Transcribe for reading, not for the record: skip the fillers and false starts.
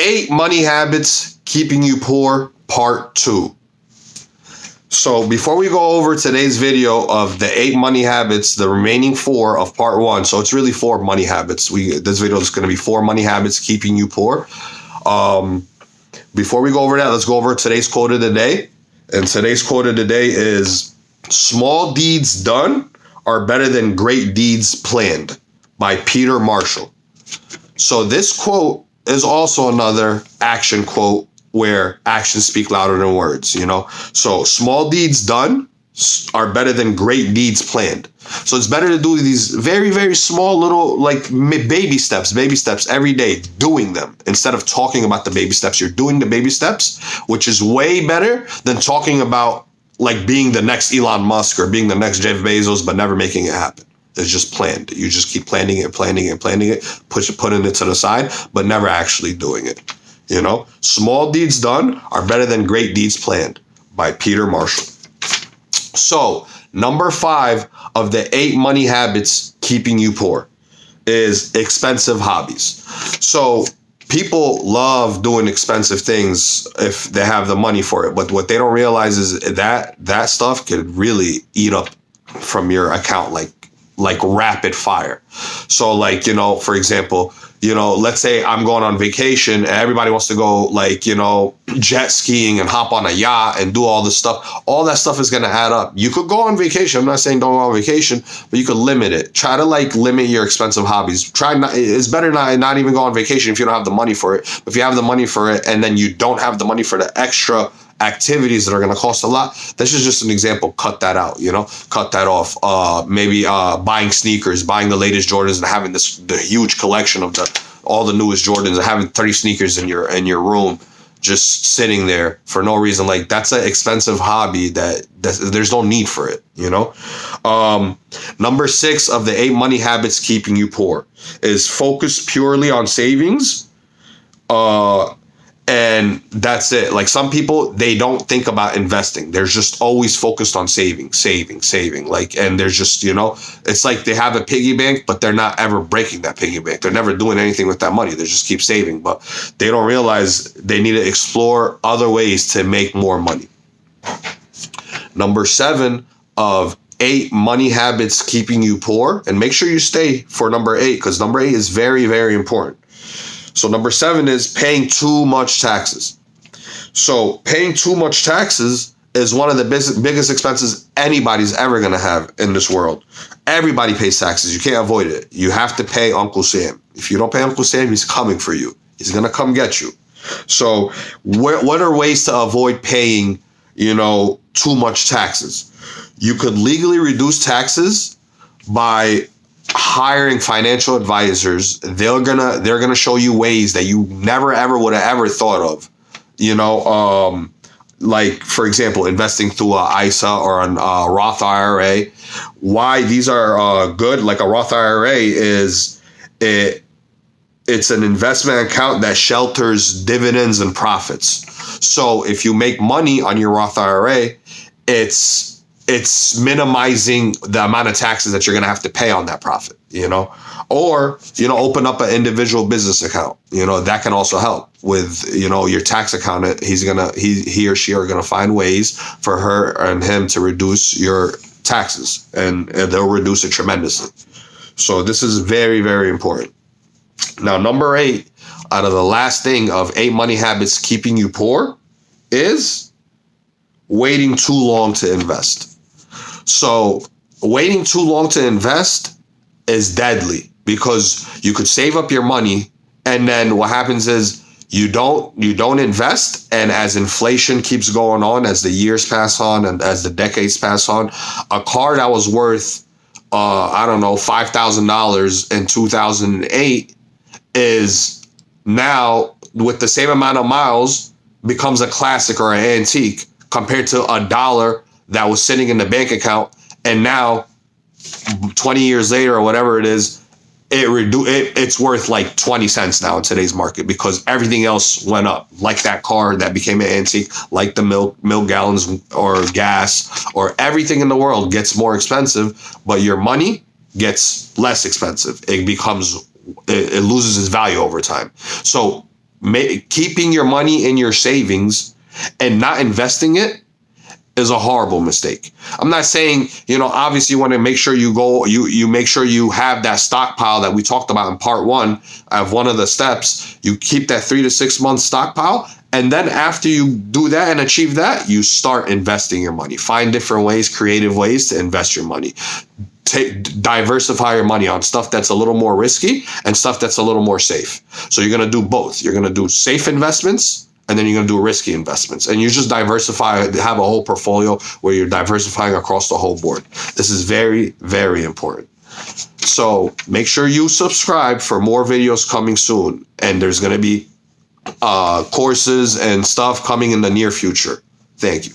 8 money habits keeping you poor, part 2. So before we go over today's video of the 8 money habits, the remaining 4 of part 1, so it's really 4 money habits. This video is going to be 4 money habits keeping you poor. Before we go over that, let's go over today's quote of the day. And today's quote of the day is, "Small deeds done are better than great deeds planned," by Peter Marshall. So this quote is also another action quote where actions speak louder than words, you know? So small deeds done are better than great deeds planned. So it's better to do these very, very small little like baby steps every day, doing them instead of talking about the baby steps. You're doing the baby steps, which is way better than talking about like being the next Elon Musk or being the next Jeff Bezos, but never making it happen. It's just planned. You just keep planning it, putting it to the side, but never actually doing it. You know, small deeds done are better than great deeds planned, by Peter Marshall. So number 5 of the 8 money habits keeping you poor is expensive hobbies. So people love doing expensive things if they have the money for it. But what they don't realize is that stuff could really eat up from your account like rapid fire. So like, you know, for example, you know, let's say I'm going on vacation and everybody wants to go like, you know, jet skiing and hop on a yacht and do all this stuff. All that stuff is going to add up. You could go on vacation. I'm not saying don't go on vacation, but you could limit it. Try to like limit your expensive hobbies. It's better not even go on vacation if you don't have the money for it. But if you have the money for it and then you don't have the money for the extra activities that are going to cost a lot, this is just an example. Cut that out, you know, cut that off. Maybe buying sneakers, buying the latest Jordans and having the huge collection of all the newest Jordans and having 30 sneakers in your room just sitting there for no reason. Like that's an expensive hobby that there's no need for it, you know. Number 6 of the 8 money habits keeping you poor is focus purely on savings. And that's it. Like some people, they don't think about investing. They're just always focused on saving. Like, and there's just, you know, it's like they have a piggy bank, but they're not ever breaking that piggy bank. They're never doing anything with that money. They just keep saving, but they don't realize they need to explore other ways to make more money. Number 7 of 8 money habits keeping you poor. And make sure you stay for number 8, because number 8 is very, very important. So number 7 is paying too much taxes. So paying too much taxes is one of the biggest expenses anybody's ever going to have in this world. Everybody pays taxes. You can't avoid it. You have to pay Uncle Sam. If you don't pay Uncle Sam, he's coming for you. He's going to come get you. So what are ways to avoid paying, you know, too much taxes? You could legally reduce taxes by hiring financial advisors. They're gonna show you ways that you never ever would have ever thought of. You know, like for example, investing through a ISA or a Roth IRA. Why these are good? Like a Roth IRA it's an investment account that shelters dividends and profits. So if you make money on your Roth IRA, it's minimizing the amount of taxes that you're going to have to pay on that profit, you know, or, you know, open up an individual business account. You know, that can also help with, you know, your tax accountant. He or she are going to find ways for her and him to reduce your taxes, and they'll reduce it tremendously. So this is very, very important. Now, number 8 out of the last thing of 8 money habits keeping you poor is waiting too long to invest. So waiting too long to invest is deadly, because you could save up your money and then what happens is you don't invest, and as inflation keeps going on, as the years pass on and as the decades pass on, a car that was worth $5,000 in 2008 is now, with the same amount of miles, becomes a classic or an antique compared to $1 that was sitting in the bank account, and now 20 years later or whatever it is, it's worth like 20 cents now in today's market, because everything else went up, like that car that became an antique, like the milk gallons or gas, or everything in the world gets more expensive, but your money gets less expensive. It loses its value over time. So keeping your money in your savings and not investing it is a horrible mistake. I'm not saying, obviously you want to make sure you make sure you have that stockpile that we talked about in part 1 of one of the steps. You keep that 3 to 6 month stockpile. And then after you do that and achieve that, you start investing your money. Find different ways, creative ways to invest your money. Diversify your money on stuff that's a little more risky and stuff that's a little more safe. So you're going to do both. You're going to do safe investments, and then you're going to do risky investments. And you just diversify, have a whole portfolio where you're diversifying across the whole board. This is very, very important. So make sure you subscribe for more videos coming soon. And there's going to be courses and stuff coming in the near future. Thank you.